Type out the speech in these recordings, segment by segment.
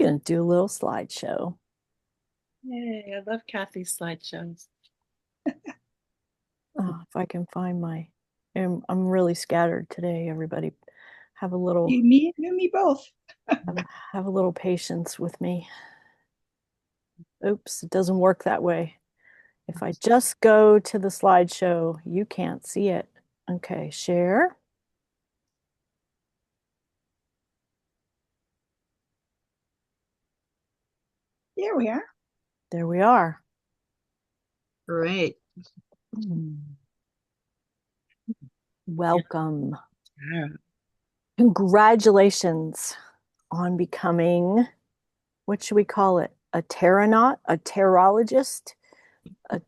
Gonna do a little slideshow. Yay, I love Kathy's slideshows. Oh, if I can find I'm really scattered today, everybody. Have a little You and me both. have a little patience with me. Oops, it doesn't work that way. If I just go to the slideshow, you can't see it. Okay, share. There we are. There we are. Great. Welcome. Yeah. Congratulations on becoming, what should we call it? A taronaut, a tarologist, a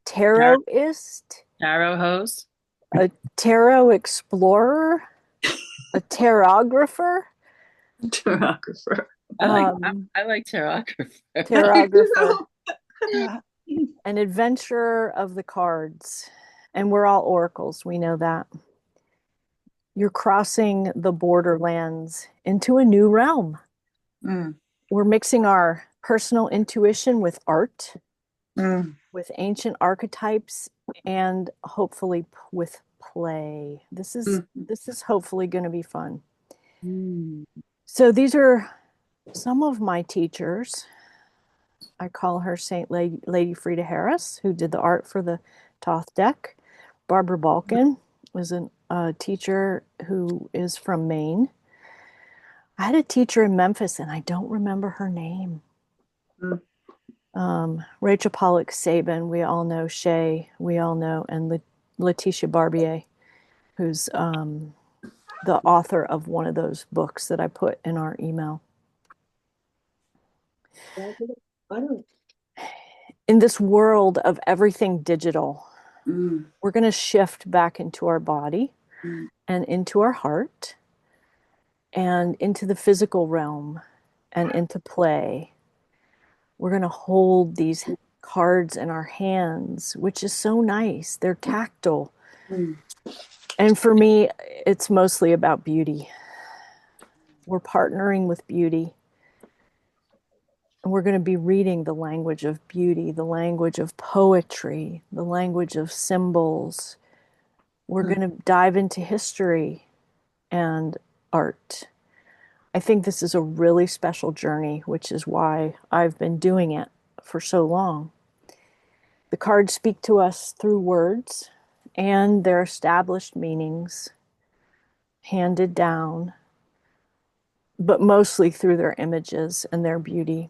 taroist, Tarot hose. a tarot explorer, a tarographer. Tarographer. I like tarographer. Tarographer. An adventurer of the cards. And we're all oracles, we know that. You're crossing the borderlands into a new realm. We're mixing our personal intuition with art, with ancient archetypes, and hopefully with play. This is hopefully going to be fun. So these are some of my teachers. I call her Saint Lady Frida Harris, who did the art for the Thoth deck. Barbara Balkan was a teacher who is from Maine. I had a teacher in Memphis, and I don't remember her name. Rachel Pollock Sabin, we all know. Shay, we all know. And Letitia Barbier, who's the author of one of those books that I put in our email. In this world of everything digital, we're going to shift back into our body and into our heart and into the physical realm and into play. We're going to hold these cards in our hands, which is so nice. They're tactile. And for me, it's mostly about beauty. We're partnering with beauty. And we're going to be reading the language of beauty, the language of poetry, the language of symbols. We're going to dive into history and art. I think this is a really special journey, which is why I've been doing it for so long. The cards speak to us through words and their established meanings handed down, but mostly through their images and their beauty.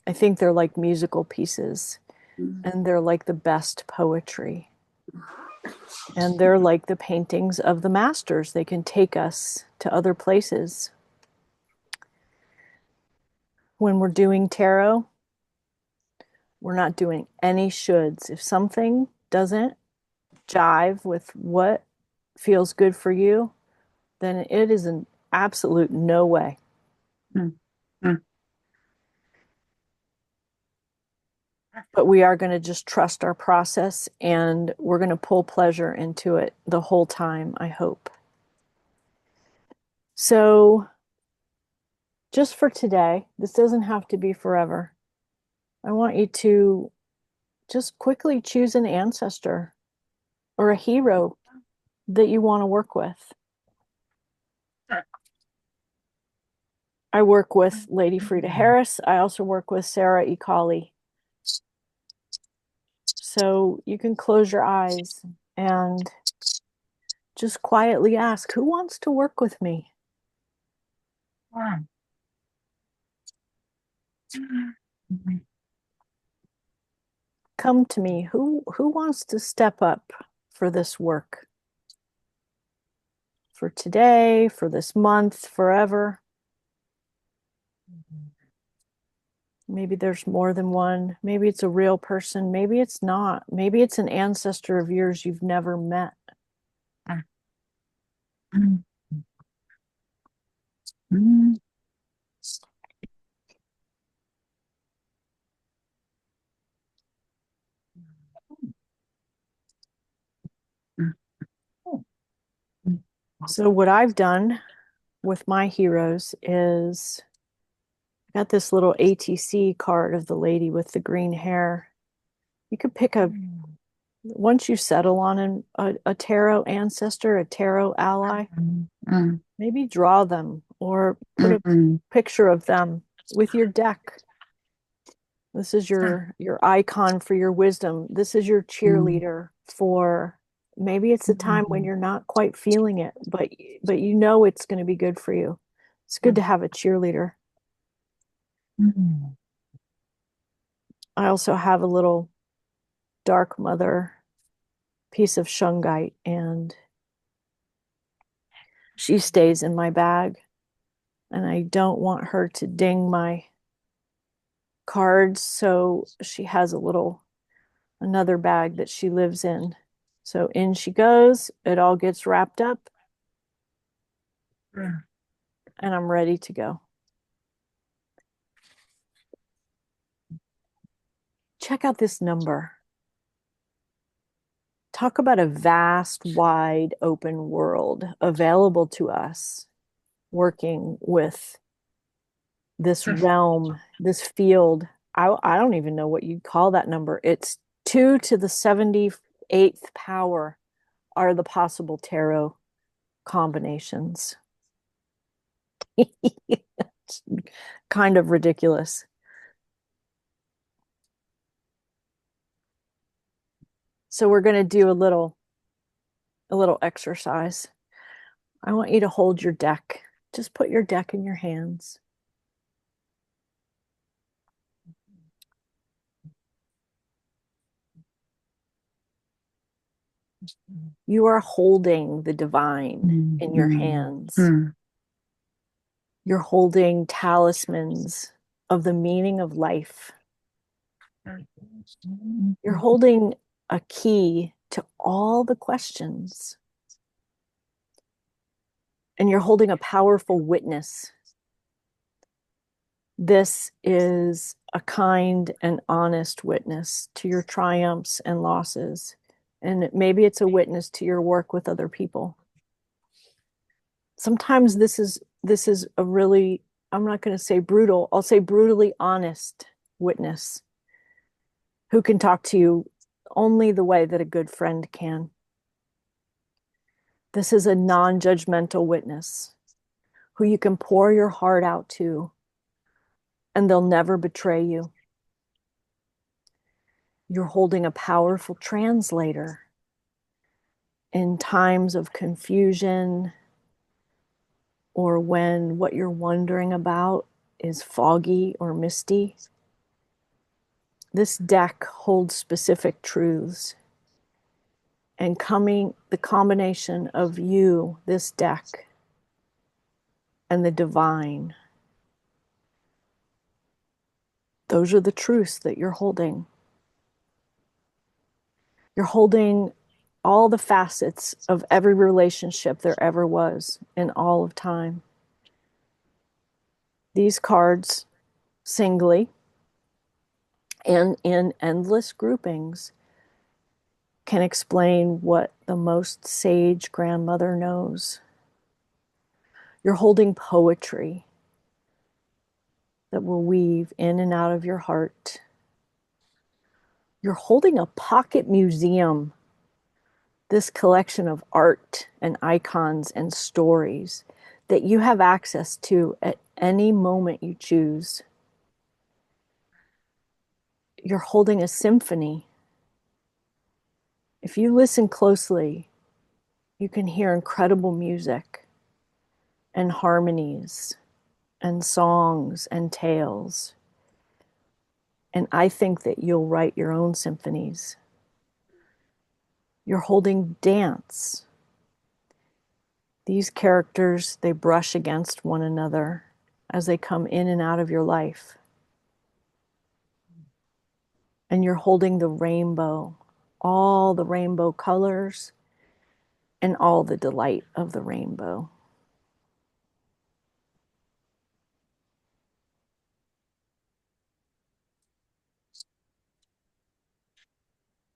I think they're like musical pieces, and they're like the best poetry. And they're like the paintings of the masters. They can take us to other places. When we're doing tarot, we're not doing any shoulds. If something doesn't jive with what feels good for you, then it is an absolute no way. But we are going to just trust our process, and we're going to pull pleasure into it the whole time, I hope. So just for today, this doesn't have to be forever. I want you to just quickly choose an ancestor or a hero that you want to work with. I work with Lady Frida Harris. I also work with Sarah E. Colley. So you can close your eyes and just quietly ask, who wants to work with me? Come to me. Who wants to step up for this work? For today, for this month, forever? Maybe there's more than one. Maybe it's a real person. Maybe it's not. Maybe it's an ancestor of yours you've never met. So what I've done with my heroes is I got this little ATC card of the lady with the green hair. You could pick once you settle on a tarot ancestor, a tarot ally, maybe draw them or put a picture of them with your deck. This is your icon for your wisdom. This is your cheerleader for maybe it's a time when you're not quite feeling it, but you know it's going to be good for you. It's good to have a cheerleader. I also have a little dark mother piece of shungite, and she stays in my bag, and I don't want her to ding my cards, so she has another bag that she lives in. So in she goes, it all gets wrapped up, and I'm ready to go. Check out this number. Talk about a vast, wide open world available to us working with this realm, this field. I don't even know what you'd call that number. It's 2 to the 78th power are the possible tarot combinations. It's kind of ridiculous. So we're going to do a little exercise. I want you to hold your deck. Just put your deck in your hands. You are holding the divine in your hands. You're holding talismans of the meaning of life. You're holding a key to all the questions. And you're holding a powerful witness. This is a kind and honest witness to your triumphs and losses. And maybe it's a witness to your work with other people. Sometimes this is a really, I'm not going to say brutal, I'll say brutally honest witness who can talk to you only the way that a good friend can. This is a non-judgmental witness who you can pour your heart out to, and they'll never betray you. You're holding a powerful translator in times of confusion or when what you're wondering about is foggy or misty. This deck holds specific truths. And the combination of you, this deck, and the divine, those are the truths that you're holding. You're holding all the facets of every relationship there ever was in all of time. These cards, singly and in endless groupings, can explain what the most sage grandmother knows. You're holding poetry that will weave in and out of your heart. You're holding a pocket museum, this collection of art and icons and stories that you have access to at any moment you choose. You're holding a symphony. If you listen closely, you can hear incredible music and harmonies and songs and tales. And I think that you'll write your own symphonies. You're holding dance. These characters, they brush against one another as they come in and out of your life. And you're holding the rainbow, all the rainbow colors and all the delight of the rainbow.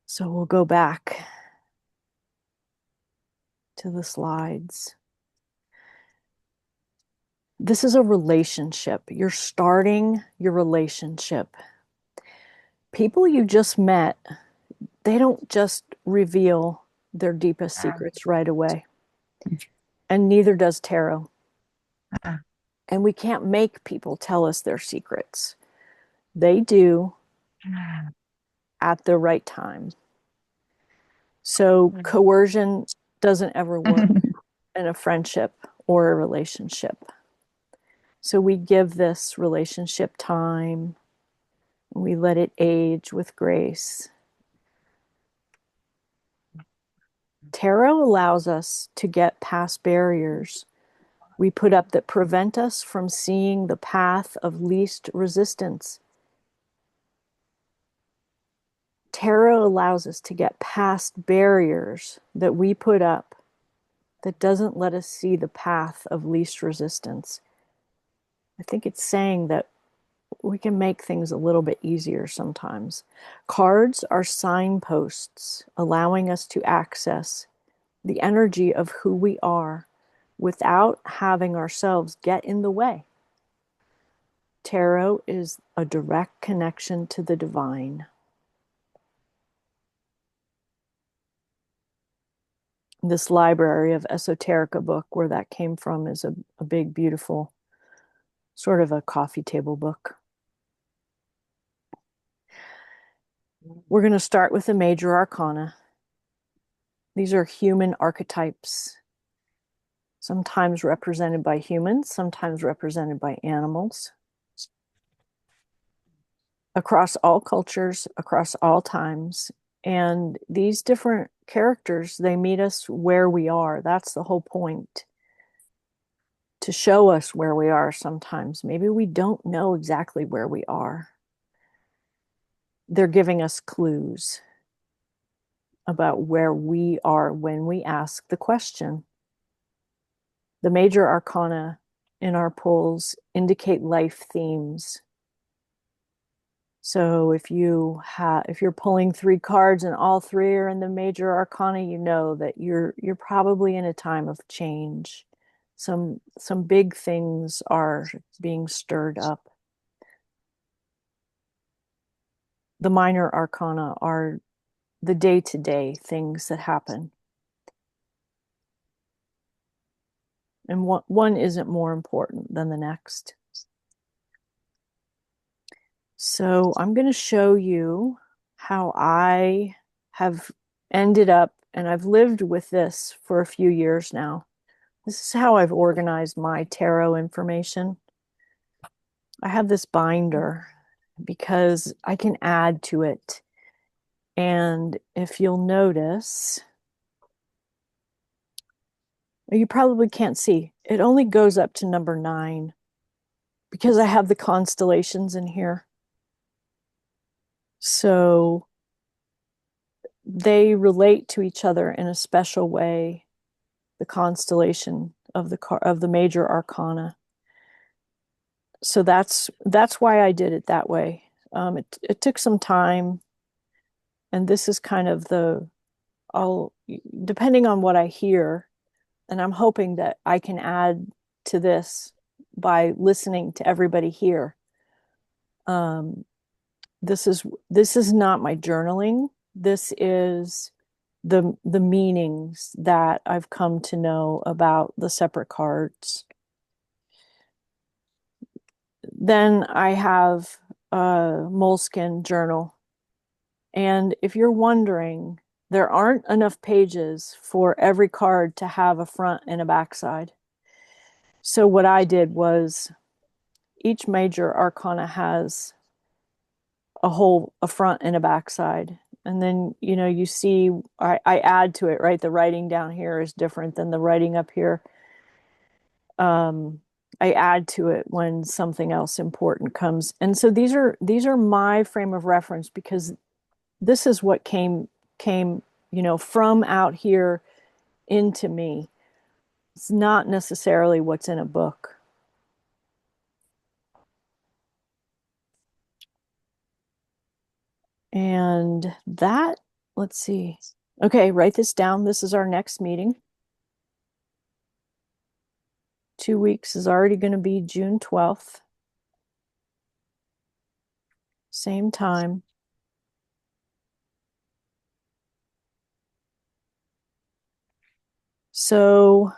So we'll go back to the slides. This is a relationship. You're starting your relationship. People you just met, they don't just reveal their deepest secrets right away. And neither does tarot. And we can't make people tell us their secrets. They do at the right time. So coercion doesn't ever work in a friendship or a relationship. So we give this relationship time. We let it age with grace. Tarot allows us to get past barriers we put up that prevent us from seeing the path of least resistance. Tarot allows us to get past barriers that we put up that doesn't let us see the path of least resistance. I think it's saying that we can make things a little bit easier sometimes. Cards are signposts allowing us to access the energy of who we are without having ourselves get in the way. Tarot is a direct connection to the divine. This library of Esoterica book, where that came from, is a big, beautiful, sort of a coffee table book. We're going to start with the major arcana. These are human archetypes, sometimes represented by humans, sometimes represented by animals. Across all cultures, across all times. And these different characters, they meet us where we are. That's the whole point. To show us where we are sometimes. Maybe we don't know exactly where we are. They're giving us clues about where we are when we ask the question. The major arcana in our pulls indicate life themes. So if you're pulling 3 cards and all 3 are in the major arcana, you know that you're probably in a time of change. Some big things are being stirred up. The minor arcana are the day-to-day things that happen. And one isn't more important than the next. So I'm going to show you how I have ended up, and I've lived with this for a few years now. This is how I've organized my tarot information. I have this binder because I can add to it. And if you'll notice, you probably can't see, it only goes up to number 9 because I have the constellations in here. So they relate to each other in a special way, the constellation of the major arcana. So that's why I did it that way. It took some time, and this is kind of depending on what I hear, and I'm hoping that I can add to this by listening to everybody here. This is not my journaling. This is the meanings that I've come to know about the separate cards. Then I have a moleskin journal. And if you're wondering, there aren't enough pages for every card to have a front and a backside. So what I did was each major arcana has a front and a backside. And then, you see, I add to it, right? The writing down here is different than the writing up here. I add to it when something else important comes. And so these are my frame of reference because this is what came, from out here into me. It's not necessarily what's in a book. And that, let's see. Okay, write this down. This is our next meeting. 2 weeks is already going to be June 12th. Same time. So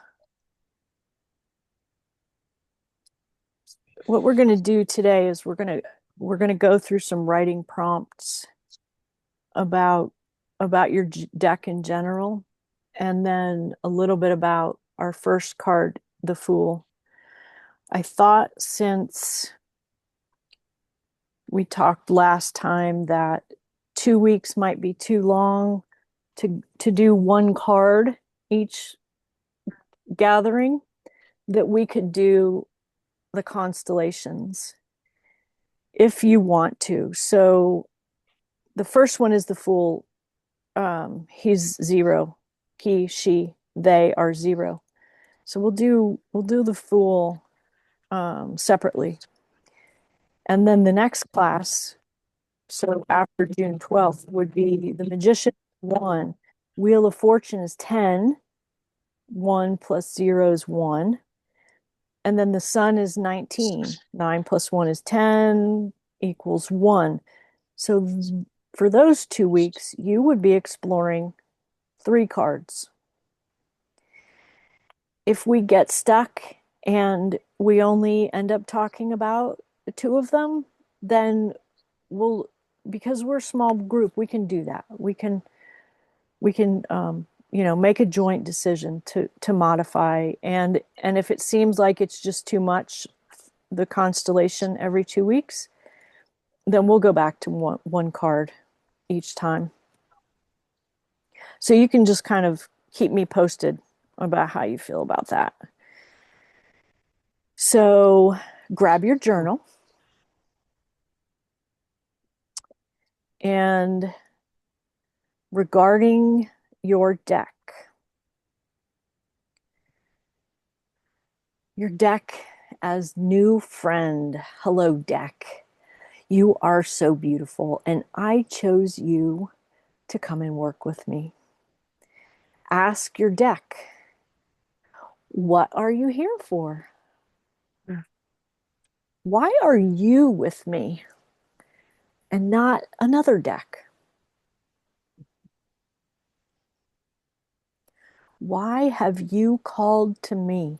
what we're going to do today is we're going to go through some writing prompts about your deck in general, and then a little bit about our first card, the Fool. I thought since we talked last time that 2 weeks might be too long to do one card each gathering, that we could do the constellations if you want to. So the first one is the Fool. He's 0. He, she, they are 0. So we'll do the Fool separately. And then the next class, so after June 12th, would be the Magician 1. Wheel of Fortune is 10. 1 plus 0 is 1. And then the Sun is 19. 9 plus 1 is 10 equals 1. So for those 2 weeks, you would be exploring 3 cards. If we get stuck and we only end up talking about 2 of them, then we'll, because we're a small group, we can do that. We can make a joint decision to modify, and if it seems like it's just too much, the constellation every 2 weeks, then we'll go back to one card each time. So you can just kind of keep me posted about how you feel about that. So grab your journal and regarding your deck. Your deck as new friend. Hello, deck. You are so beautiful, and I chose you to come and work with me. Ask your deck, what are you here for? Why are you with me and not another deck? Why have you called to me?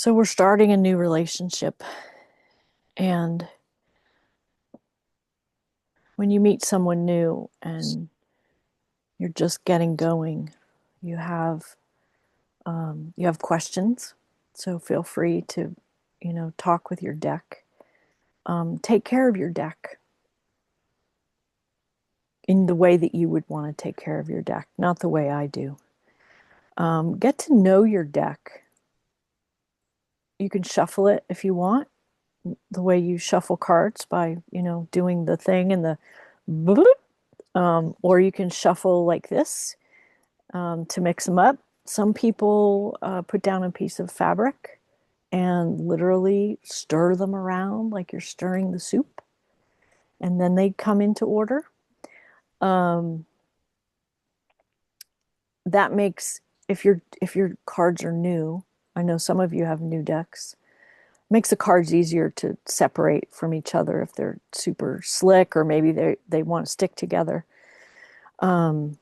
So we're starting a new relationship, and when you meet someone new and you're just getting going, you have questions. So feel free to, talk with your deck. Take care of your deck in the way that you would want to take care of your deck, not the way I do. Get to know your deck. You can shuffle it if you want, the way you shuffle cards by, doing the thing and the bloop, or you can shuffle like this to mix them up. Some people put down a piece of fabric and literally stir them around like you're stirring the soup, and then they come into order. Um, that makes if your cards are new, I know some of you have new decks, makes the cards easier to separate from each other if they're super slick or maybe they want to stick together. Um,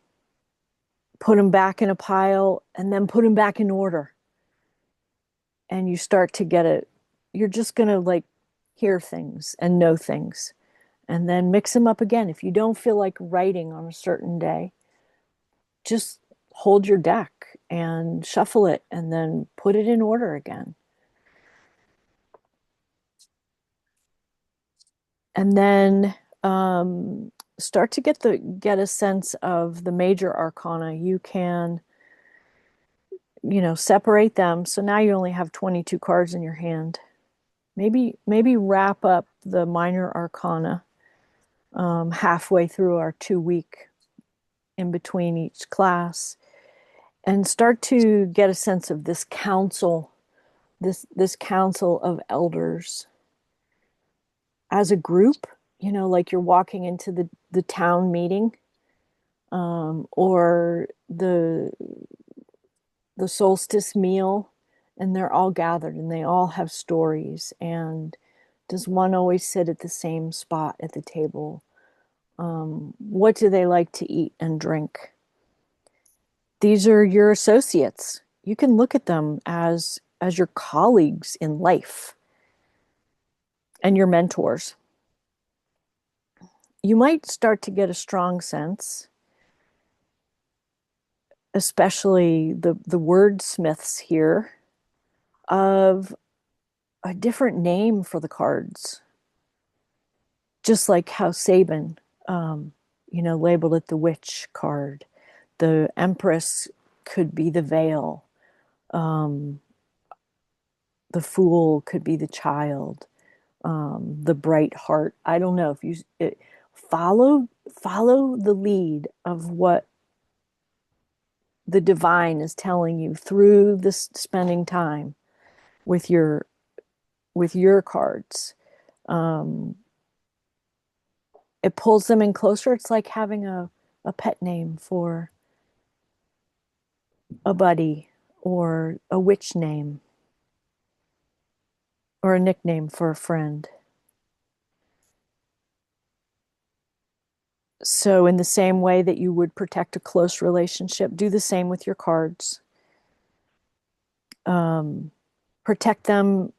put them back in a pile and then put them back in order. And you start to get it. You're just going to like hear things and know things and then mix them up again. If you don't feel like writing on a certain day, just hold your deck and shuffle it and then put it in order again. And then start to get a sense of the major arcana. You can, separate them. So now you only have 22 cards in your hand. Maybe wrap up the minor arcana halfway through our 2 week in between each class, and start to get a sense of this council, this council of elders as a group. Like you're walking into the town meeting, or the solstice meal, and they're all gathered and they all have stories. And does one always sit at the same spot at the table? What do they like to eat and drink? These are your associates. You can look at them as your colleagues in life and your mentors. You might start to get a strong sense, especially the wordsmiths here, of a different name for the cards. Just like how Sabin, labeled it the witch card. The Empress could be the veil. Um, the Fool could be the child. The bright heart. I don't know if follow the lead of what the divine is telling you through this spending time with your cards. Um, it pulls them in closer. It's like having a pet name for a buddy, or a witch name, or a nickname for a friend. So, in the same way that you would protect a close relationship, do the same with your cards. Protect them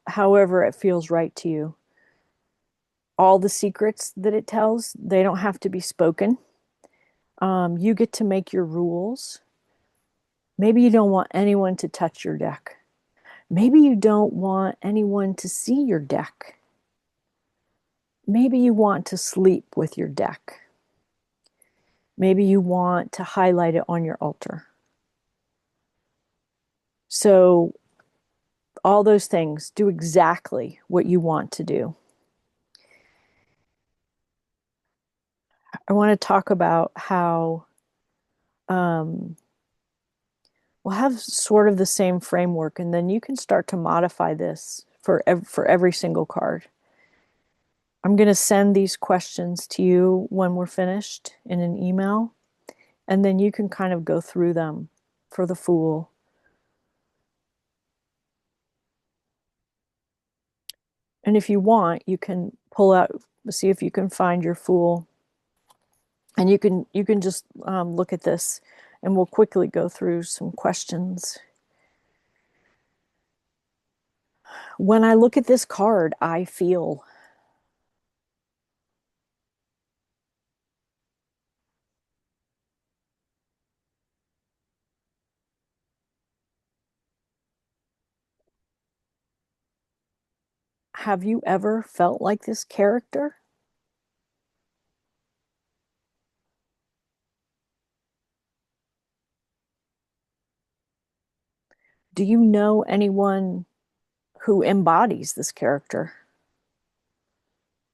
however it feels right to you. All the secrets that it tells, they don't have to be spoken. You get to make your rules. Maybe you don't want anyone to touch your deck. Maybe you don't want anyone to see your deck. Maybe you want to sleep with your deck. Maybe you want to highlight it on your altar. So, all those things, do exactly what you want to do. I want to talk about how we'll have sort of the same framework, and then you can start to modify this for every single card. I'm going to send these questions to you when we're finished in an email, and then you can kind of go through them for the Fool. And if you want, you can pull out, see if you can find your Fool, and you can just look at this, and we'll quickly go through some questions. When I look at this card, I feel. Have you ever felt like this character? Do you know anyone who embodies this character?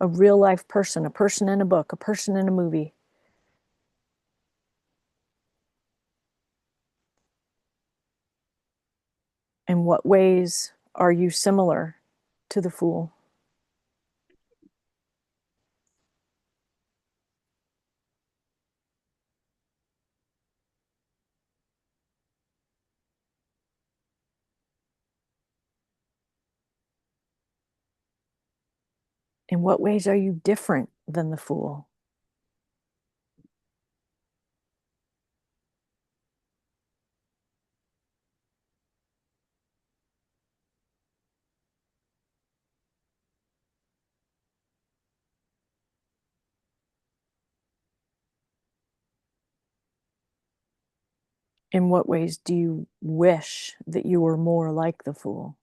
A real life person, a person in a book, a person in a movie. In what ways are you similar to the Fool? In what ways are you different than the Fool? In what ways do you wish that you were more like the Fool?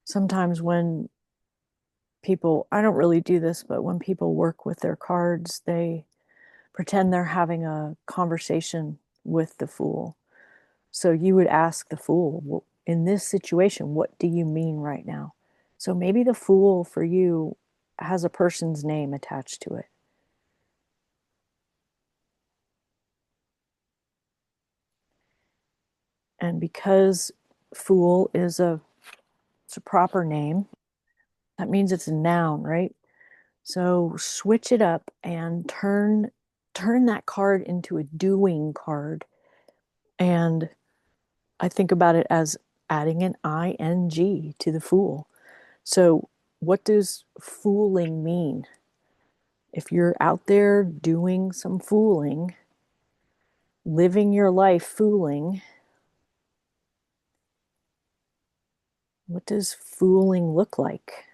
Sometimes when people, I don't really do this, but when people work with their cards, they pretend they're having a conversation with the Fool. So you would ask the Fool, well, in this situation, what do you mean right now? So maybe the Fool for you has a person's name attached to it. And because Fool is it's a proper name, that means it's a noun, right? So switch it up and turn that card into a doing card. And I think about it as adding an ing to the Fool. So what does fooling mean? If you're out there doing some fooling, living your life fooling, what does fooling look like?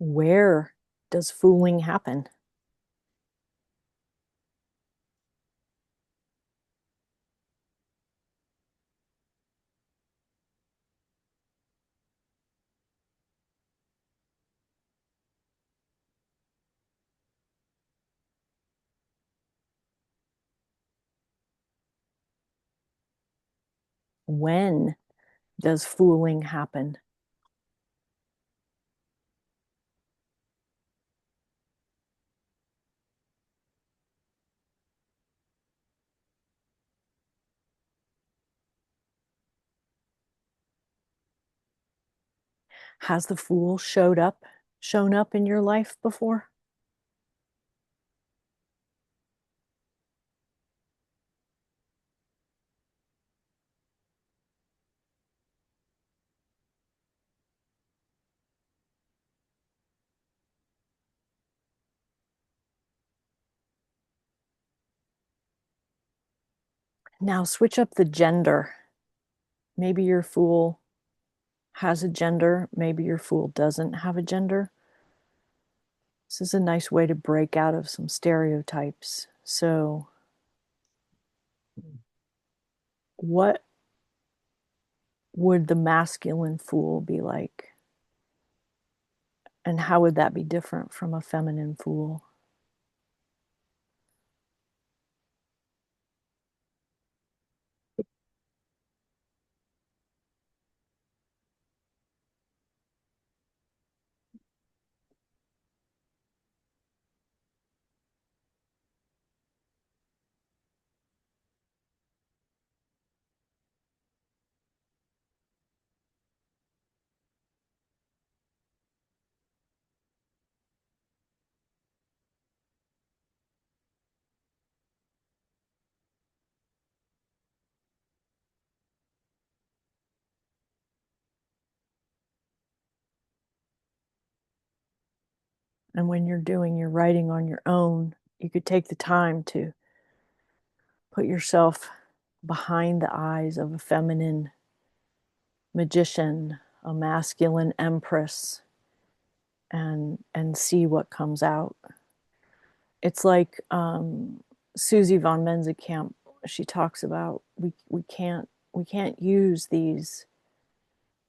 Where does fooling happen? When does fooling happen? Has the Fool shown up in your life before? Now switch up the gender. Maybe your Fool has a gender, maybe your Fool doesn't have a gender. This is a nice way to break out of some stereotypes. So, what would the masculine Fool be like? And how would that be different from a feminine Fool? And when you're doing your writing on your own, you could take the time to put yourself behind the eyes of a feminine magician, a masculine empress, and see what comes out. It's like Susie von Menzenkamp. She talks about we can't use these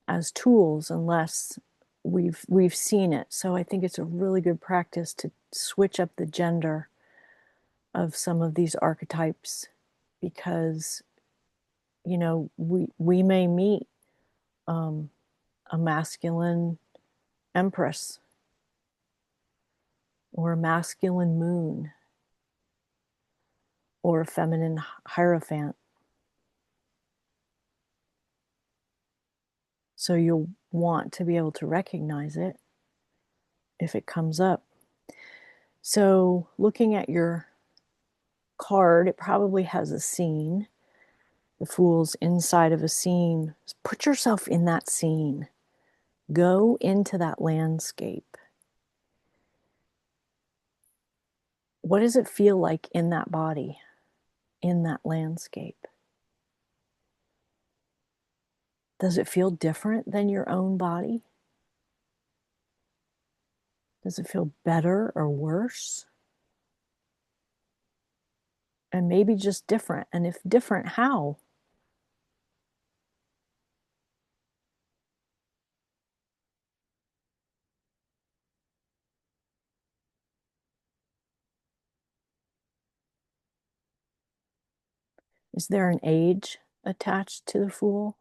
as tools unless we've seen it. So I think it's a really good practice to switch up the gender of some of these archetypes, because we may meet a masculine empress or a masculine moon or a feminine hierophant. So you'll want to be able to recognize it if it comes up. So looking at your card, it probably has a scene. The Fool's inside of a scene. Put yourself in that scene. Go into that landscape. What does it feel like in that body, in that landscape? Does it feel different than your own body? Does it feel better or worse? And maybe just different. And if different, how? Is there an age attached to the Fool?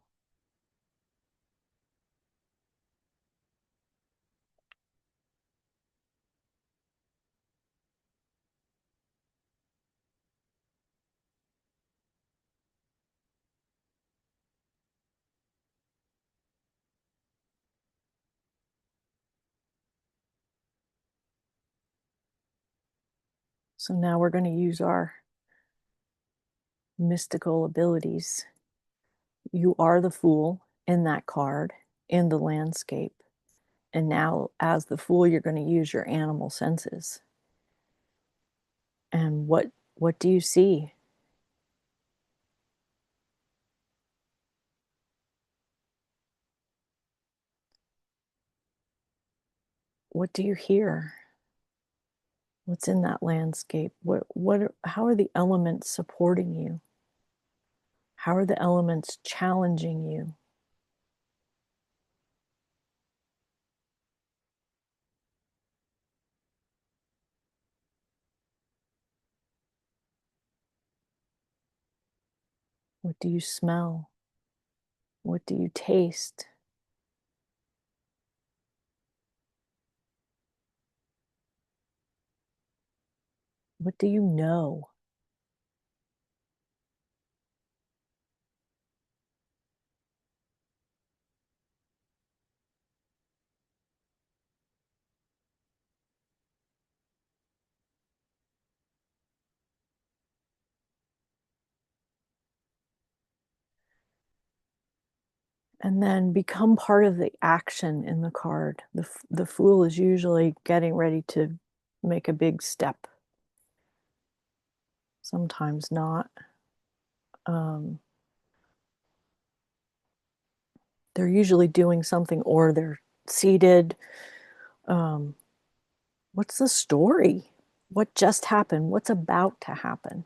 So now we're going to use our mystical abilities. You are the Fool in that card, in the landscape. And now, as the Fool, you're going to use your animal senses. And what do you see? What do you hear? What's in that landscape? How are the elements supporting you? How are the elements challenging you? What do you smell? What do you taste? What do you know? And then become part of the action in the card. The Fool is usually getting ready to make a big step. Sometimes not. Um, they're usually doing something, or they're seated. Um, what's the story? What just happened? What's about to happen?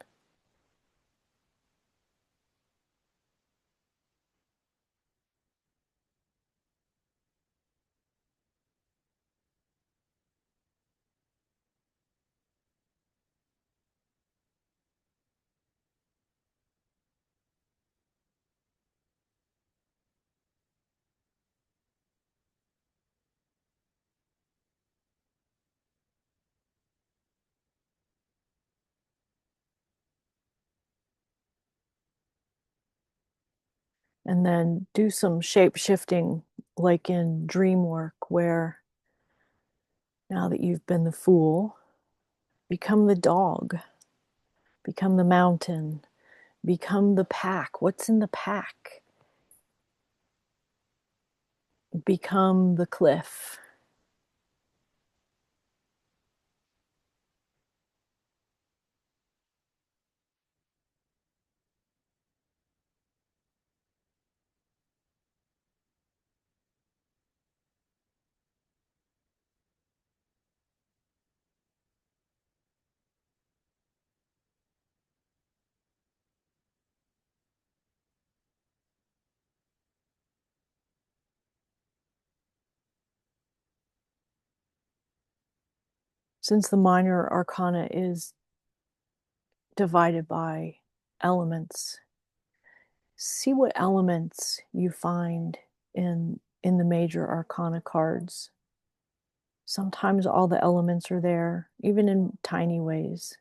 And then do some shape shifting, like in dream work, where now that you've been the Fool, become the dog, become the mountain, become the pack. What's in the pack? Become the cliff. since the minor arcana is divided by elements, see what elements you find in the major arcana cards. Sometimes all the elements are there, even in tiny ways.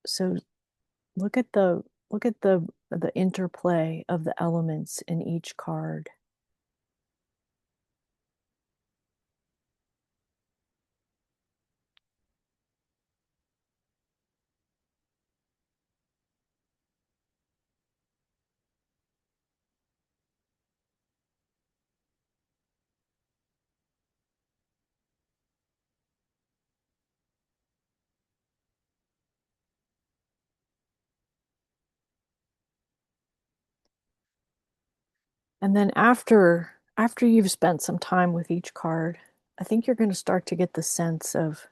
So look at the interplay of the elements in each card. And then after you've spent some time with each card, I think you're going to start to get the sense of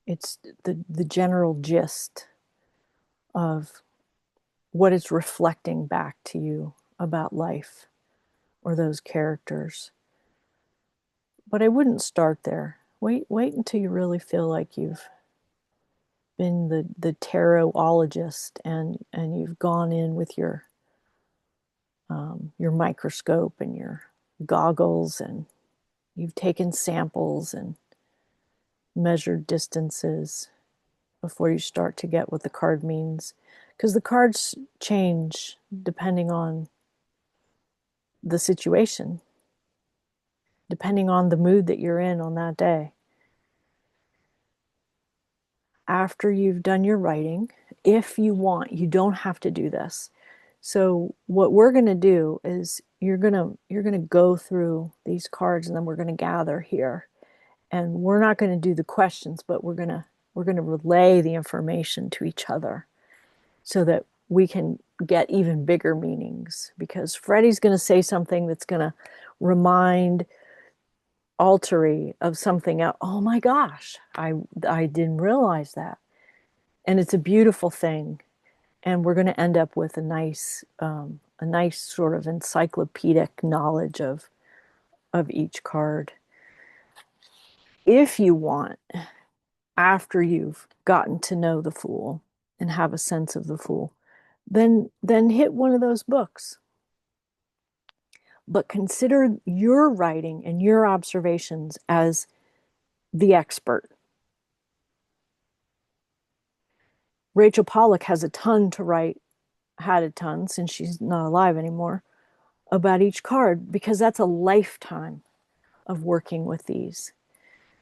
it's the general gist of what it's reflecting back to you about life or those characters. But I wouldn't start there. Wait until you really feel like you've been the tarotologist and you've gone in with your microscope and your goggles, and you've taken samples and measured distances before you start to get what the card means. Because the cards change depending on the situation, depending on the mood that you're in on that day. After you've done your writing, if you want, you don't have to do this. So what we're going to do is you're going to go through these cards, and then we're going to gather here. And we're not going to do the questions, but we're going to relay the information to each other so that we can get even bigger meanings, because Freddie's going to say something that's going to remind Altery of something else. Oh my gosh, I didn't realize that. And it's a beautiful thing. And we're going to end up with a nice sort of encyclopedic knowledge of each card. If you want, after you've gotten to know the Fool and have a sense of the Fool, then hit one of those books. But consider your writing and your observations as the expert. Rachel Pollack has a ton to write, had a ton since she's not alive anymore, about each card, because that's a lifetime of working with these.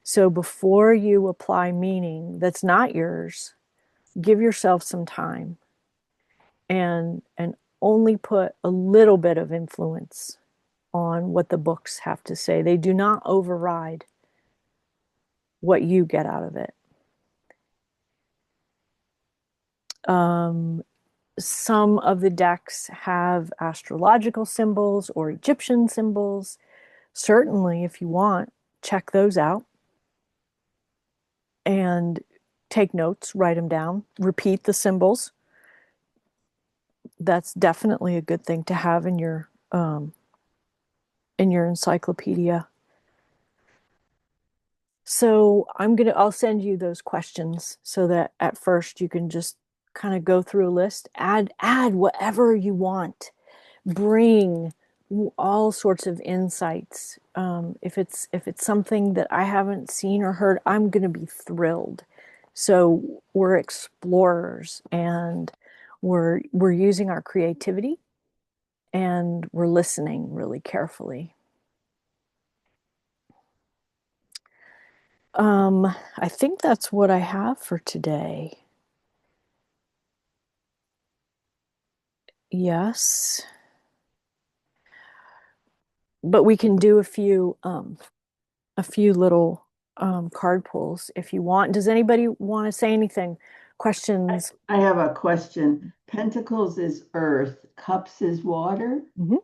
So before you apply meaning that's not yours, give yourself some time and only put a little bit of influence on what the books have to say. They do not override what you get out of it. Some of the decks have astrological symbols or Egyptian symbols. Certainly, if you want, check those out and take notes, write them down, repeat the symbols. That's definitely a good thing to have in your encyclopedia. So I'll send you those questions so that at first you can just kind of go through a list, add whatever you want, bring all sorts of insights. If it's something that I haven't seen or heard, I'm going to be thrilled. So we're explorers, and we're using our creativity, and we're listening really carefully. I think that's what I have for today. Yes. But we can do a few little card pulls if you want. Does anybody want to say anything? Questions? I have a question. Pentacles is earth, cups is water. Mhm.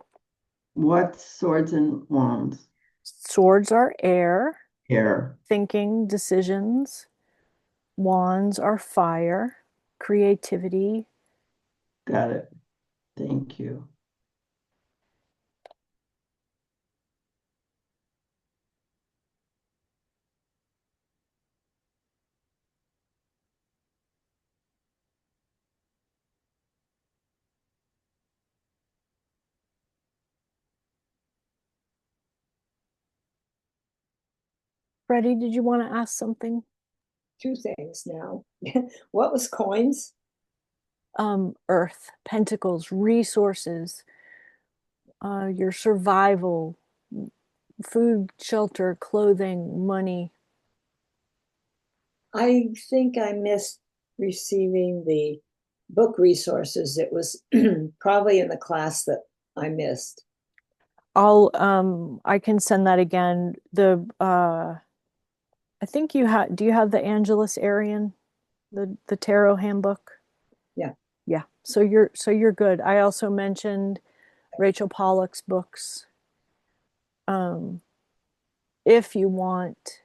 What's swords and wands? Swords are air, Air. thinking, decisions. Wands are fire, creativity. Got it. Thank you. Freddie, did you want to ask something? Two things now. What was coins? Earth, pentacles, resources, your survival, food, shelter, clothing, money. I think I missed receiving the book resources. It was probably in the class that I missed. I can send that again. I think do you have the Angelus Arian, the tarot handbook? Yeah. Yeah. So you're good. I also mentioned Rachel Pollack's books. If you want,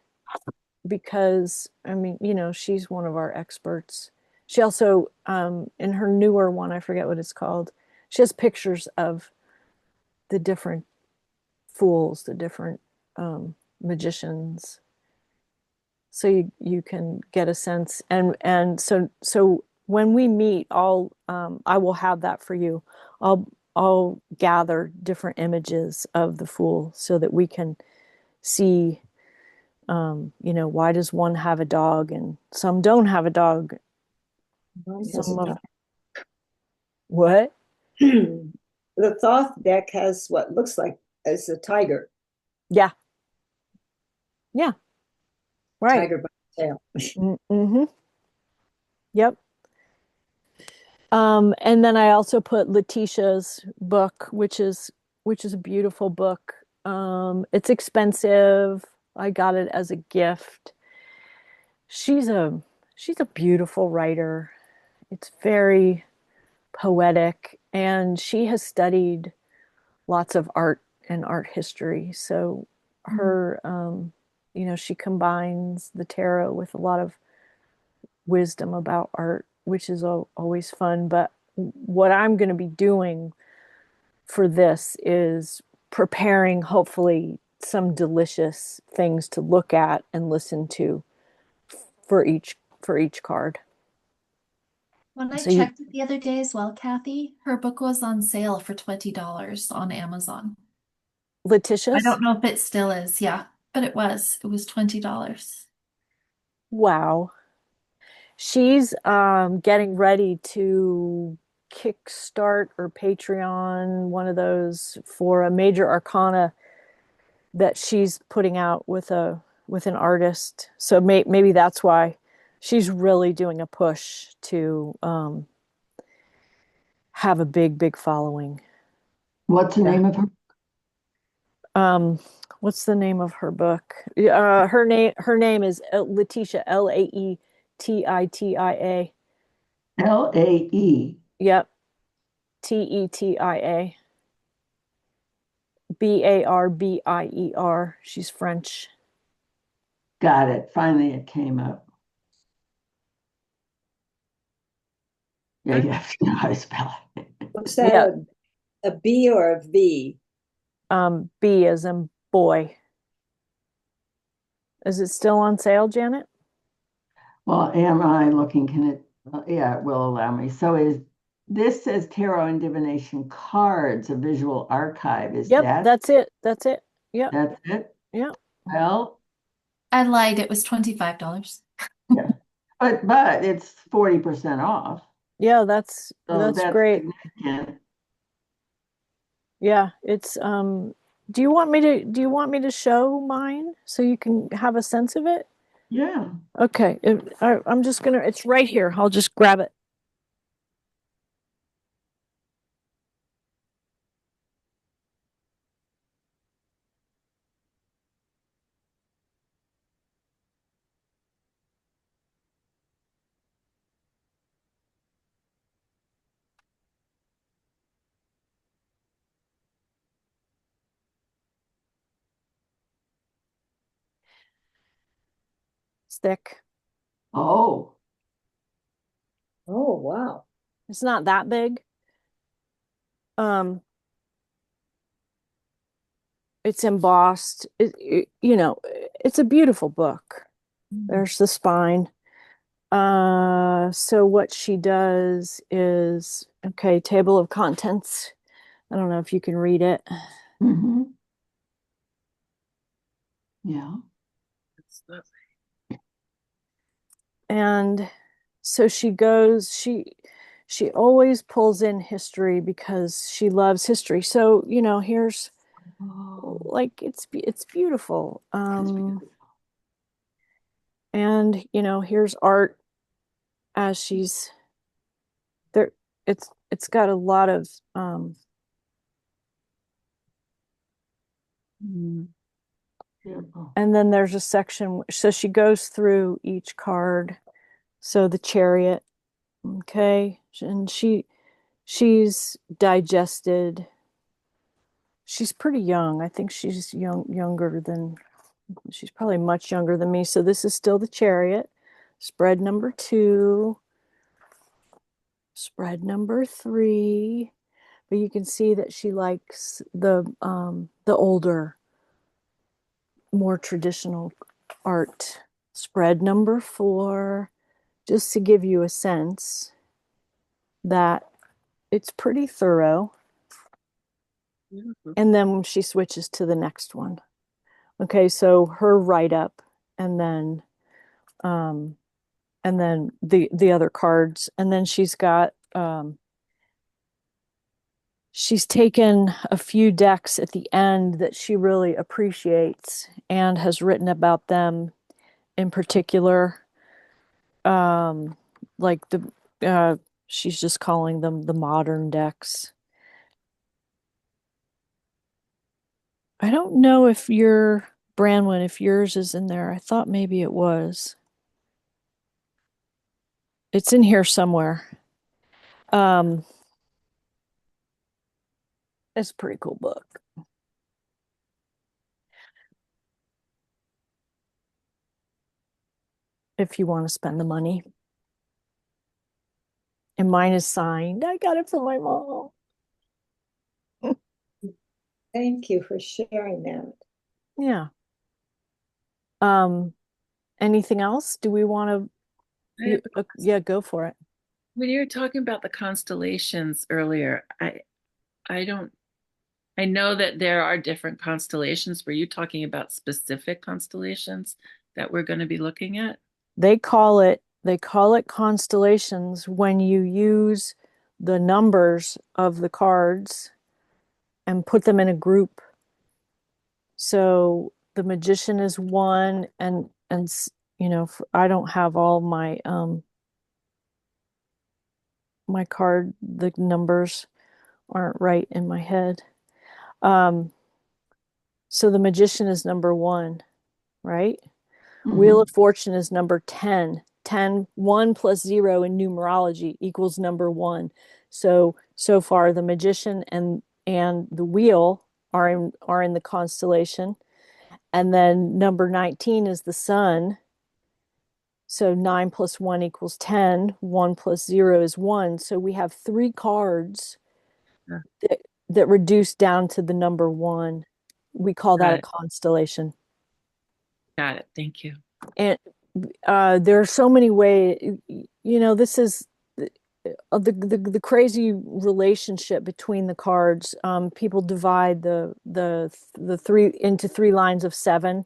because I mean, she's one of our experts. She also, in her newer one, I forget what it's called, she has pictures of the different fools, the different magicians. So you can get a sense, and so when we meet, I will have that for you. I'll gather different images of the fool so that we can see, why does one have a dog and some don't have a dog? Mine has Some a of dog. what? The Thoth deck has what looks like as a tiger. Yeah, yeah, right. Tiger by the tail. Mm-hmm. Yep. And then I also put Letitia's book, which is a beautiful book. It's expensive. I got it as a gift. She's a she's a beautiful writer. It's very poetic, and she has studied lots of art and art history. So her, she combines the tarot with a lot of wisdom about art, which is always fun. But what I'm going to be doing for this is preparing, hopefully, some delicious things to look at and listen to for each card. When I So you, checked it the other day as well, Kathy, her book was on sale for $20 on Amazon. I Letitia's? don't know if it still is, yeah, but it was. It was $20. Wow. She's getting ready to kickstart or Patreon one of those for a major arcana that she's putting out with an artist. So maybe that's why she's really doing a push to have a big following. What's the Yeah. name of her? What's the name of her book? Her name is Letitia, Laetitia. Lae. Yep. Tetia. Barbier. She's French. Got it. Finally, it came up. Yeah, you have to know how to spell it. Was that Yeah. a B or a V? B as in boy. Is it still on sale, Janet? Well, am I looking? Can it? Yeah, it will allow me. So this says Tarot and Divination Cards, a visual archive. Is Yep, that that's it. That's it. Yep. that's it? Yep. Well, I lied, it was $25. yeah, but it's 40% off. Yeah, that's So that's great. significant. Yeah, it's do you want me to show mine so you can have a sense of it? Yeah. Okay, I'm just gonna, it's right here. I'll just grab it. It's thick. Oh, Oh, wow. It's not that big. Um, it's embossed. It's a beautiful book. There's the spine. So what she does is, okay, table of contents. I don't know if you can read it. hmm Yeah. And so she always pulls in history because she loves history. So, here's like it's beautiful. And here's art as she's there. It's got a lot of Beautiful. and then there's a section, so she goes through each card. So the Chariot, okay, and she's digested. She's pretty young. I think she's she's probably much younger than me. So this is still the Chariot. Spread number 2, spread number 3. But you can see that she likes the older, more traditional art. Spread number 4, just to give you a sense that it's pretty thorough. And then she switches to the next one. Okay, so her write-up, and then the other cards, and then she's taken a few decks at the end that she really appreciates and has written about them in particular. Like she's just calling them the modern decks. I don't know if Branwen, if yours is in there. I thought maybe it was. It's in here somewhere. It's a pretty cool book. If you want to spend the money. And mine is signed. I got it from my mom. Thank you for sharing that. Yeah. Anything else? Do we want to? Yeah, go for it. When you were talking about the constellations earlier, I know that there are different constellations. Were you talking about specific constellations that we're going to be looking at? They call it constellations when you use the numbers of the cards and put them in a group. So the Magician is 1, and I don't have all my my card, the numbers aren't right in my head. So the Magician is number 1, right? Wheel of Fortune is number 10. 1 plus 0 in numerology equals number 1. So far the Magician and the Wheel are in the constellation. And then number 19 is the Sun. So 9 plus 1 equals 10. 1 plus 0 is 1. So we have 3 cards that reduce down to the number 1. We call that a constellation. Got it. Thank you. And there are so many ways. This is the crazy relationship between the cards. People divide the 3 into 3 lines of 7,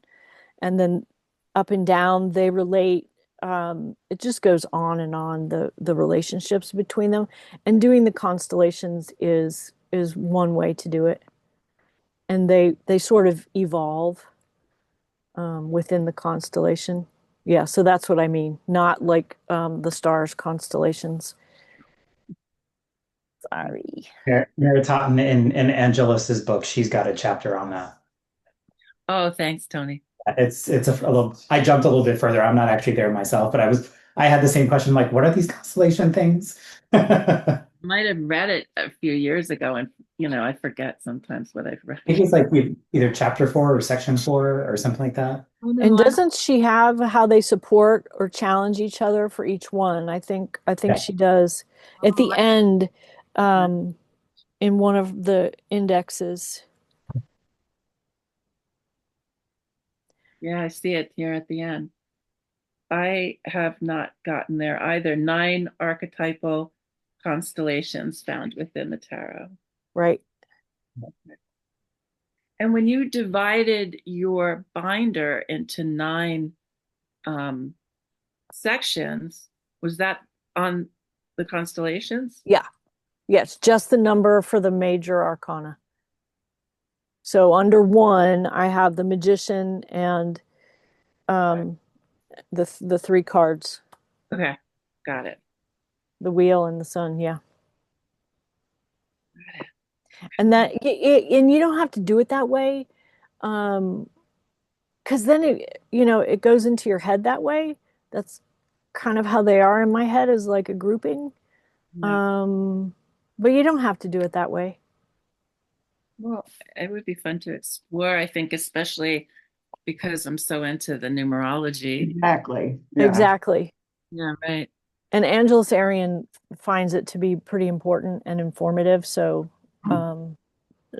and then up and down they relate. It just goes on and on, the relationships between them. And doing the constellations is one way to do it. And they sort of evolve within the constellation. Yeah, so that's what I mean. Not like the stars constellations. Sorry. Meritot in Angelus's book, she's got a chapter on that. Oh, thanks, Tony. It's a little. I jumped a little bit further. I'm not actually there myself, but I had the same question. Like, what are these constellation things? Might have read it a few years ago, and I forget sometimes what I've read. I think it's like either chapter 4 or section 4 or something like that. And doesn't she have how they support or challenge each other for each one? I think she does at the end, in one of the indexes. Yeah, I see it here at the end. I have not gotten there either. 9 archetypal constellations found within the tarot. Right. And when you divided your binder into 9 sections, was that on the constellations? Yeah. Yes, just the number for the major arcana. So under 1, I have the magician and the 3 cards, Okay, got it. the wheel and the sun. Yeah. And and you don't have to do it that way. Because then it goes into your head that way. That's kind of how they are in my head, is like a grouping. Yeah. But you don't have to do it that way. Well, it would be fun to explore, I think, especially because I'm so into the numerology. Exactly. Yeah. Exactly. Yeah, right. And Angelus Arian finds it to be pretty important and informative. So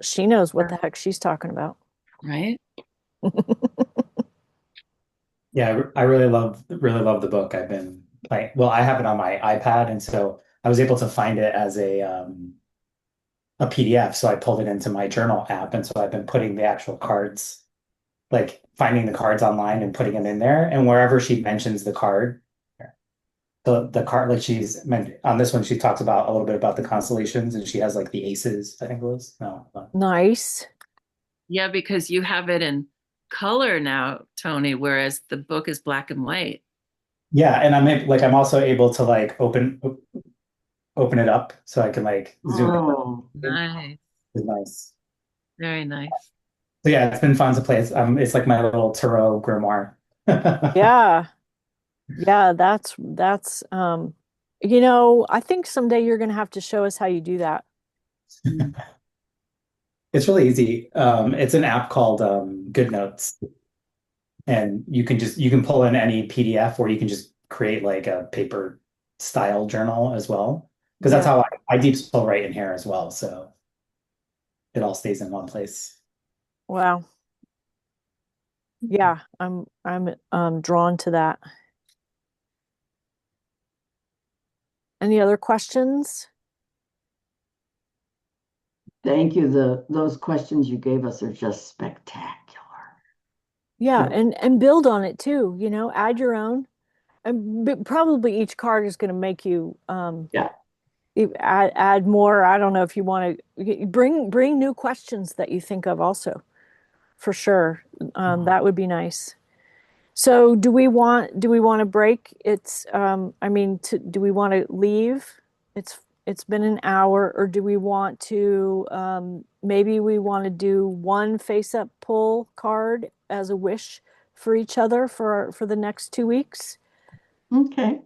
she knows what the heck she's talking about. Right. Yeah, I really love the book. I've been like, well, I have it on my iPad, and so I was able to find it as a PDF. So I pulled it into my journal app, and so I've been putting the actual cards, like finding the cards online and putting them in there. And wherever she mentions the card, the card, like she's meant on this one, she talks about a little bit about the constellations, and she has like the aces, I think it was. No, Nice. Yeah, because you have it in color now, Tony, whereas the book is black and white. yeah, and I'm also able to like open it up so I can like zoom in. Oh, Nice. It's nice. Very nice. So yeah, it's been fun to play. It's like my little tarot grimoire. Yeah. Yeah, that's I think someday you're gonna have to show us how you do that. It's really easy. It's an app called Good Notes, and you can pull in any PDF, or you can just create like a paper style journal as well. Because that's how I deep still write in here as well. So it all stays in one place. Wow. Yeah, I'm drawn to that. Any other questions? thank you. Those questions you gave us are just spectacular. Yeah, So- and build on it too, add your own. And probably each card is going to make you Yeah. add more. I don't know if you want to bring new questions that you think of also, for sure. That would be nice. So do we want to break? Do we want to leave? It's been an hour, or do we want to maybe we want to do one face-up pull card as a wish for each other for the next 2 weeks? Okay.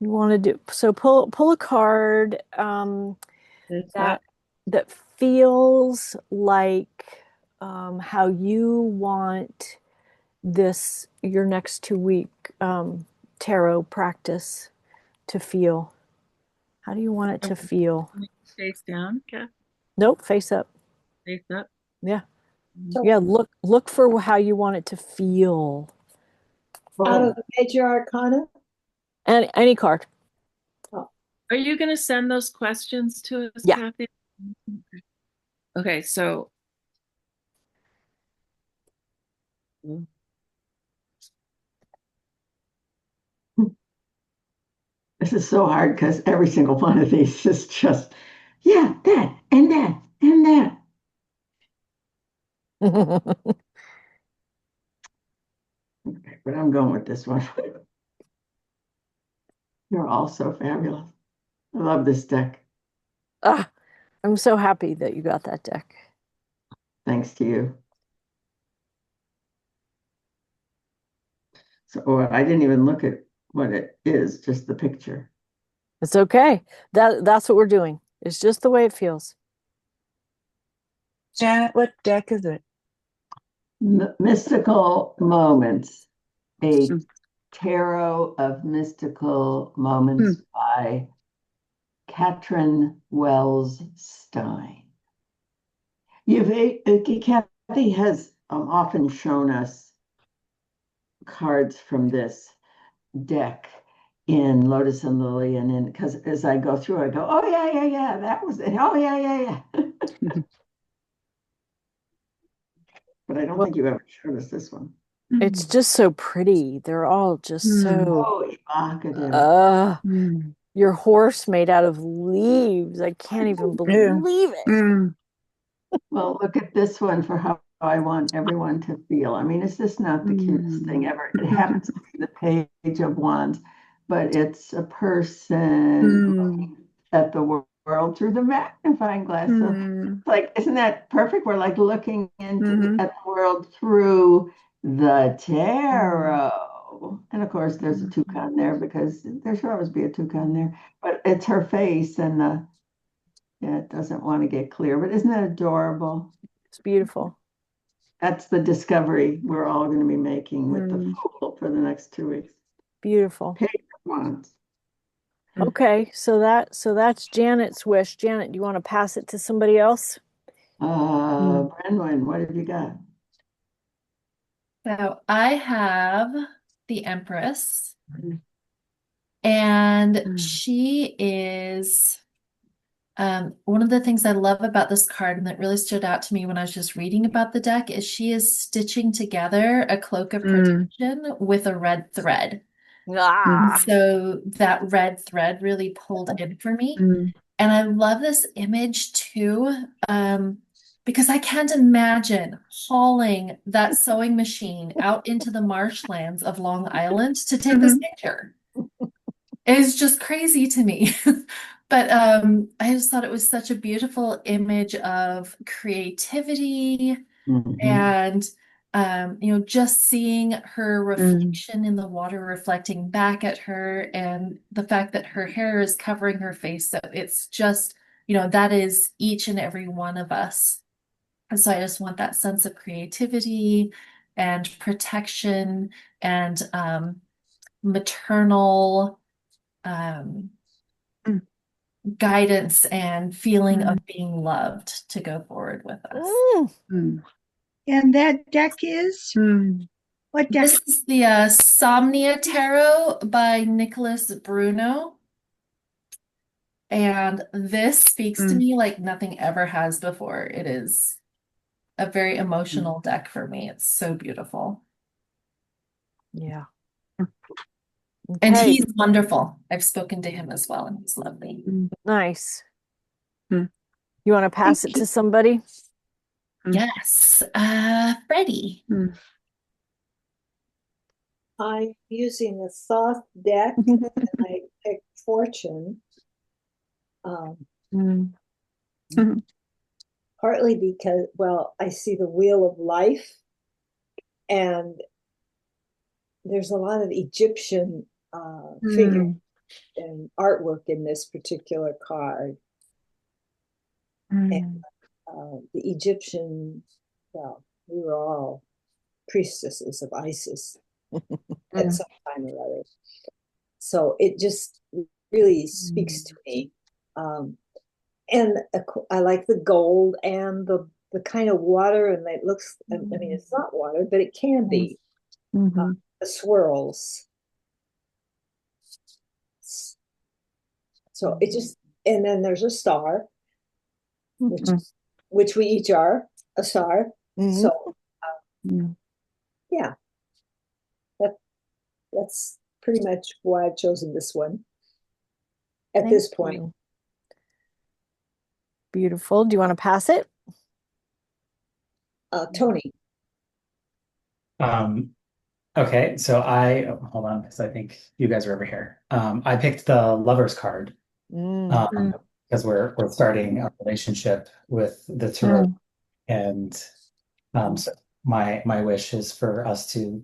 You want to do so pull a card that feels like how you want your next 2-week tarot practice to feel. How do you want it to feel? Face down, okay. Nope, face up. Face up. Yeah. So Yeah, look for how you want it to feel. out of the major arcana, And any card. Are you going to send those questions to us, Yeah. Kathy? Okay, so This is so hard because every single one of these is just, yeah, that and that and that. Okay, but I'm going with this one. You're all so fabulous. I love this deck. I'm so happy that you got that deck. Thanks to you. So I didn't even look at what it is, just the picture. It's okay. That's what we're doing. It's just the way it feels. Janet, what deck is it? Mystical Moments, a tarot of mystical moments by Katrin Wells Stein. Kathy has often shown us cards from this deck in Lotus and Lily, and then because as I go through, I go, oh yeah, that was it. Oh yeah. But I don't think you ever showed us this one. It's just so pretty. They're all just so, Oh, evocative. your horse made out of leaves. I can't even believe it. Well, look at this one for how I want everyone to feel. I mean, it's just not the cutest thing ever. It happens to be the Page of Wands, but it's a person looking at the world through the magnifying glass. So it's like, isn't that perfect? We're like looking into at the world through the tarot. And of course, there's a toucan there because there should always be a toucan there. But it's her face and it doesn't want to get clear. But isn't that adorable? It's beautiful. That's the discovery we're all going to be making with the Fool for the next 2 weeks. Beautiful. Page of Wands. Okay, so that's Janet's wish. Janet, do you want to pass it to somebody else? Brenwyn, what have you got? So I have the Empress, and she is one of the things I love about this card and that really stood out to me when I was just reading about the deck is she is stitching together a cloak of protection with a red thread. So that red thread really pulled in for me. And I love this image too, because I can't imagine hauling that sewing machine out into the marshlands of Long Island to take this picture. It's just crazy to me. But I just thought it was such a beautiful image of creativity and just seeing her reflection in the water reflecting back at her and the fact that her hair is covering her face. So it's just, that is each and every one of us. And so I just want that sense of creativity and protection and maternal guidance and feeling of being loved to go forward with us. And that deck is what deck? This is the Somnia Tarot by Nicholas Bruno. And this speaks to me like nothing ever has before. It is a very emotional deck for me. It's so beautiful. Yeah. And Okay. he's wonderful. I've spoken to him as well, and he's lovely. Nice. You want to pass it to somebody? Yes. Freddie. I'm using the Thoth deck and I picked Fortune. Partly because, I see the Wheel of Life and there's a lot of Egyptian figure and artwork in this particular card. And the Egyptian, we were all priestesses of Isis at some time or other. So it just really speaks to me. And I like the gold and the kind of water, and it looks, I mean, it's not water, but it can be. The swirls. So it just, and then there's a star, which we each are a star. So, yeah, that's pretty much why I've chosen this one at this point. Beautiful. Do you want to pass it? Tony. Okay, so hold on, because I think you guys are over here. I picked the Lovers card because we're starting a relationship with the tarot, and so my wish is for us to,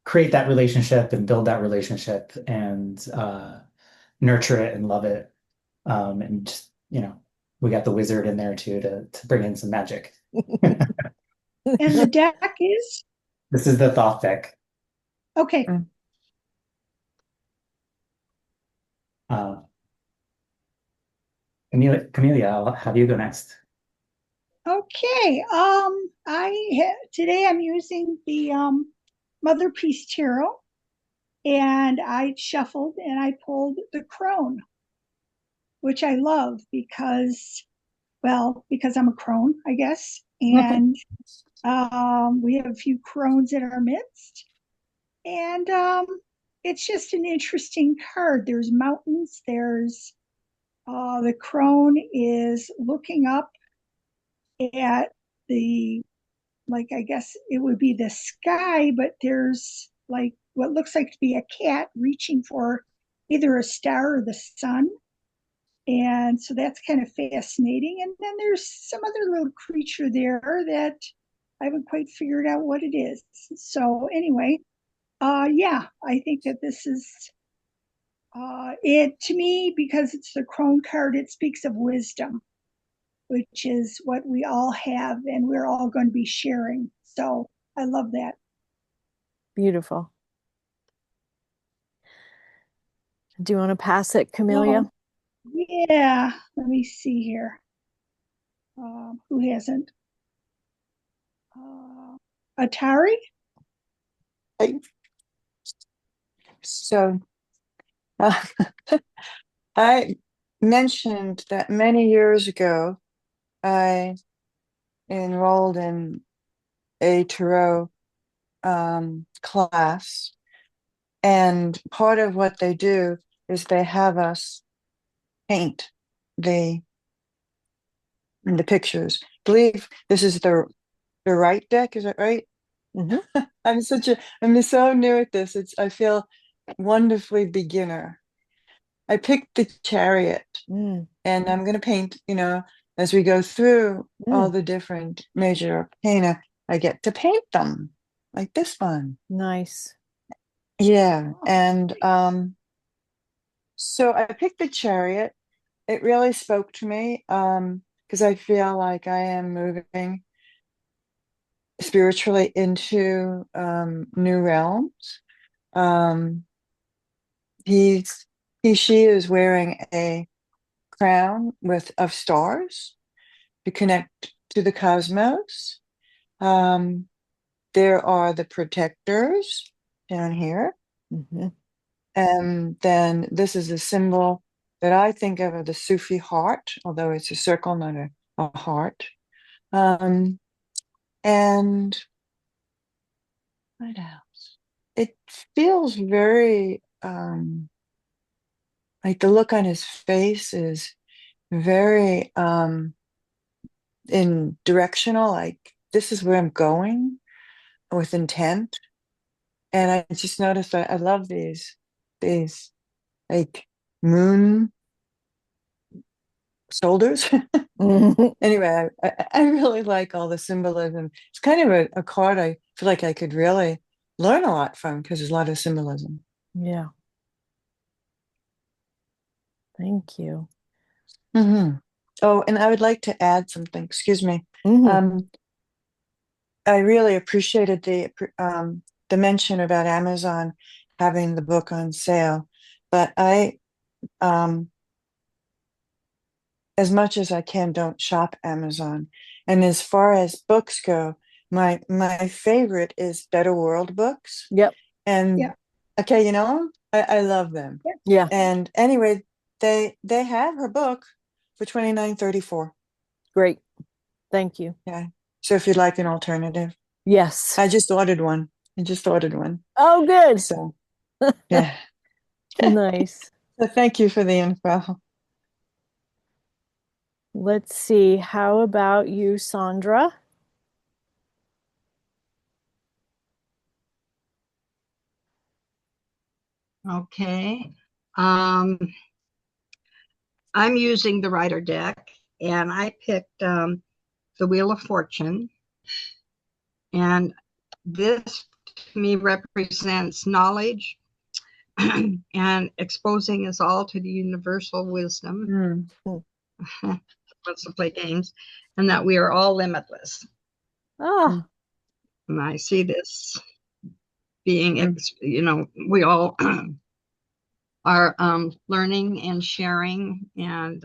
create that relationship and build that relationship and nurture it and love it, and just, we got the wizard in there too to bring in some magic. And the deck is? This is the Thoth deck. Okay. Camelia, I'll have you go next. Okay. Today I'm using the Mother Peace Tarot, and I shuffled and I pulled the crone, which I love because I'm a crone, I guess. And We have a few crones in our midst. And it's just an interesting card. There's mountains, there's the crone is looking up at the, like, I guess it would be the sky, but there's like what looks like to be a cat reaching for either a star or the sun. And so that's kind of fascinating. And then there's some other little creature there that I haven't quite figured out what it is. So anyway, yeah, I think that this is it to me, because it's the crone card. It speaks of wisdom, which is what we all have, and we're all going to be sharing. So I love that. Beautiful. Do you want to pass it, Camellia? Yeah, let me see here. Who hasn't? Atari? So I mentioned that many years ago, I enrolled in a tarot class, and part of what they do is they have us paint the pictures. I believe this is the right deck, is that right? Mm-hmm. I'm so new at this. I feel wonderfully beginner. I picked the Chariot, and I'm going to paint, as we go through all the different major arcana, I get to paint them like this one. Nice. Yeah. And so I picked the Chariot. It really spoke to me because I feel like I am moving spiritually into new realms. She is wearing a crown of stars to connect to the cosmos. There are the protectors down here. Mm-hmm. And then this is a symbol that I think of the Sufi heart, although it's a circle, not a heart. And what else? It feels very like the look on his face is very in directional, like this is where I'm going with intent. And I just noticed that I love these like moon shoulders. Anyway, I really like all the symbolism. It's kind of a card I feel like I could really learn a lot from because there's a lot of symbolism. Yeah. Thank you. Mm-hmm. Oh, and I would like to add something. Excuse me. Mm-hmm. I really appreciated the mention about Amazon having the book on sale, but I, as much as I can, don't shop Amazon. And as far as books go, my favorite is Better World Books. Yep. And Yeah. okay, I love them. Yeah. And anyway, they have her book for $29.34. Great. Thank you. Yeah. So if you'd like an alternative. Yes. I just ordered one. Oh, good. So yeah. Nice. So thank you for the info. Let's see. How about you, Sandra? Okay. I'm using the Rider deck, and I picked the Wheel of Fortune. And this to me represents knowledge and exposing us all to the universal wisdom. Wants to play games, and that we are all limitless. Oh. And I see this being, we all are learning and sharing, and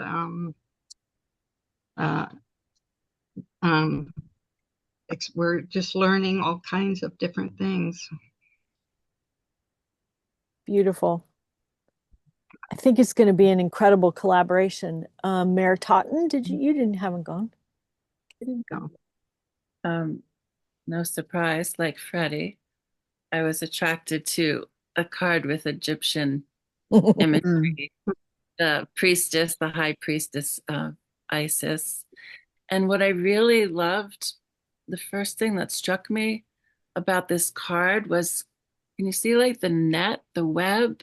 we're just learning all kinds of different things. Beautiful. I think it's going to be an incredible collaboration. Mayor Totten, you haven't gone? I didn't go. no surprise, like Freddie, I was attracted to a card with Egyptian imagery, the priestess, the high priestess of Isis. And what I really loved, the first thing that struck me about this card was, can you see like the net, the web?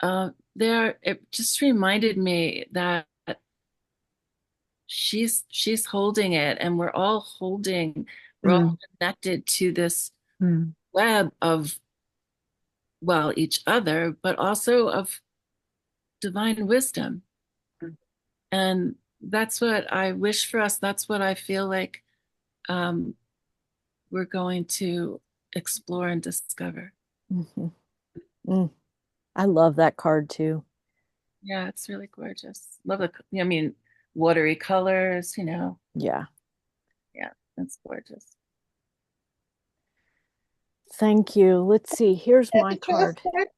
There, it just reminded me that she's holding it, and we're all connected to this web of, well, each other, but also of divine wisdom. And that's what I wish for us. That's what I feel like we're going to explore and discover. I love that card too. Yeah, it's really gorgeous. Love I mean, watery colors, Yeah. Yeah, it's gorgeous. Thank you. Let's see. Here's That's my the card. chocolate?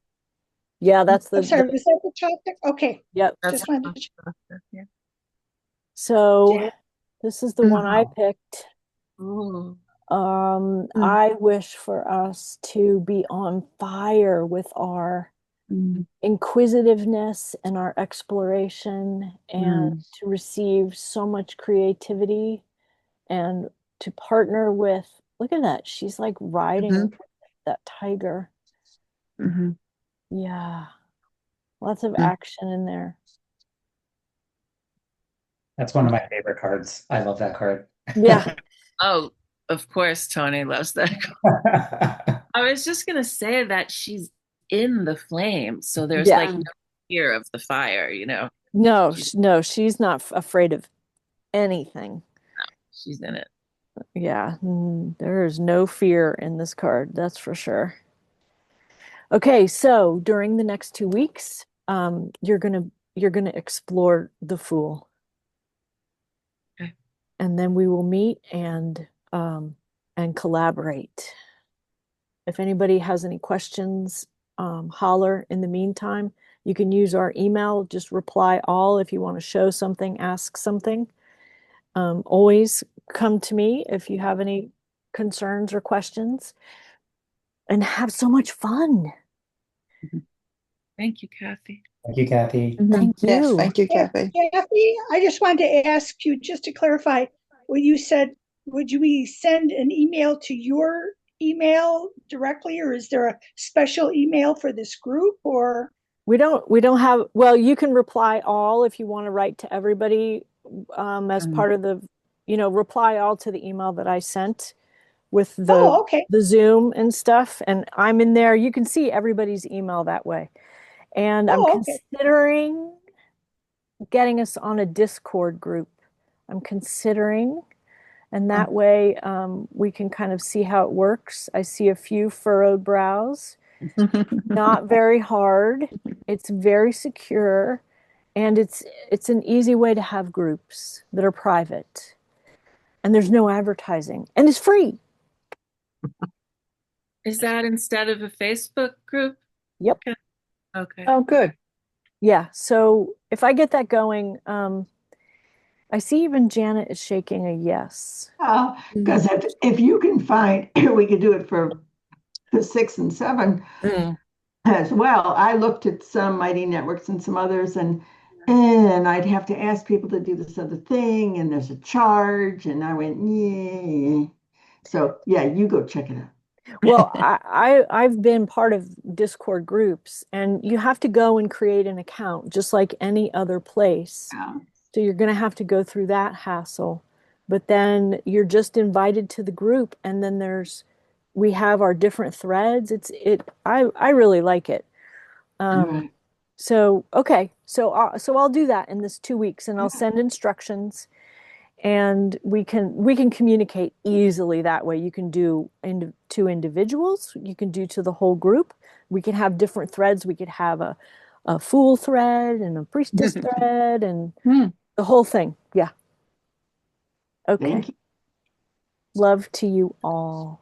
Yeah, that's I'm sorry, was that the chocolate? Okay. Yep. Just wanted to check. Yeah. So this is the one I picked. Ooh. I wish for us to be on fire with our inquisitiveness and our exploration, and to receive so much creativity, and to partner with, look at that, she's like riding that tiger. Yeah, lots of action in there. That's one of my favorite cards. I love that card. Yeah. Oh, of course, Tony loves that. I was just gonna say that she's in the flame, so there's like no fear of the fire, No, she's not afraid of anything. She's in it. Yeah, there is no fear in this card, that's for sure. Okay, so during the next 2 weeks, you're gonna explore the Fool. Okay. And then we will meet and collaborate. If anybody has any questions, holler. In the meantime, you can use our email, just reply all if you want to show something, ask something. Always come to me if you have any concerns or questions, and have so much fun. Thank you, Kathy. Thank you, Kathy. Thank you. Yes, thank you, Kathy. Kathy, I just wanted to ask you, just to clarify, what you said, would we send an email to your email directly, or is there a special email for this group, or? We don't have, well, you can reply all if you want to write to everybody as part of the, reply all to the email that I sent with the Zoom and stuff. And I'm in there. You can see everybody's email that way. And I'm considering getting us on a Discord group. I'm considering, and that way we can kind of see how it works. I see a few furrowed brows. Not very hard. It's very secure, and it's an easy way to have groups that are private, and there's no advertising, and it's free. Is that instead of a Facebook group? Yep. Okay. Oh, good. Yeah. So if I get that going, I see even Janet is shaking a yes. Because if you can find, we could do it for the 6 and 7 as well. I looked at some Mighty Networks and some others, and I'd have to ask people to do this other thing, and there's a charge, and I went, yeah. So yeah, you go check it out. Well, I've been part of Discord groups, and you have to go and create an account just like any other place. So you're going to have to go through that hassle, but then you're just invited to the group, and then we have our different threads. I really like it. So okay, so I'll do that in this 2 weeks, and I'll send instructions, and we can communicate easily that way. You can do to individuals, you can do to the whole group. We can have different threads. We could have a Fool thread and a priestess thread, and the whole thing. Yeah. Okay. Thank you. Love to you all.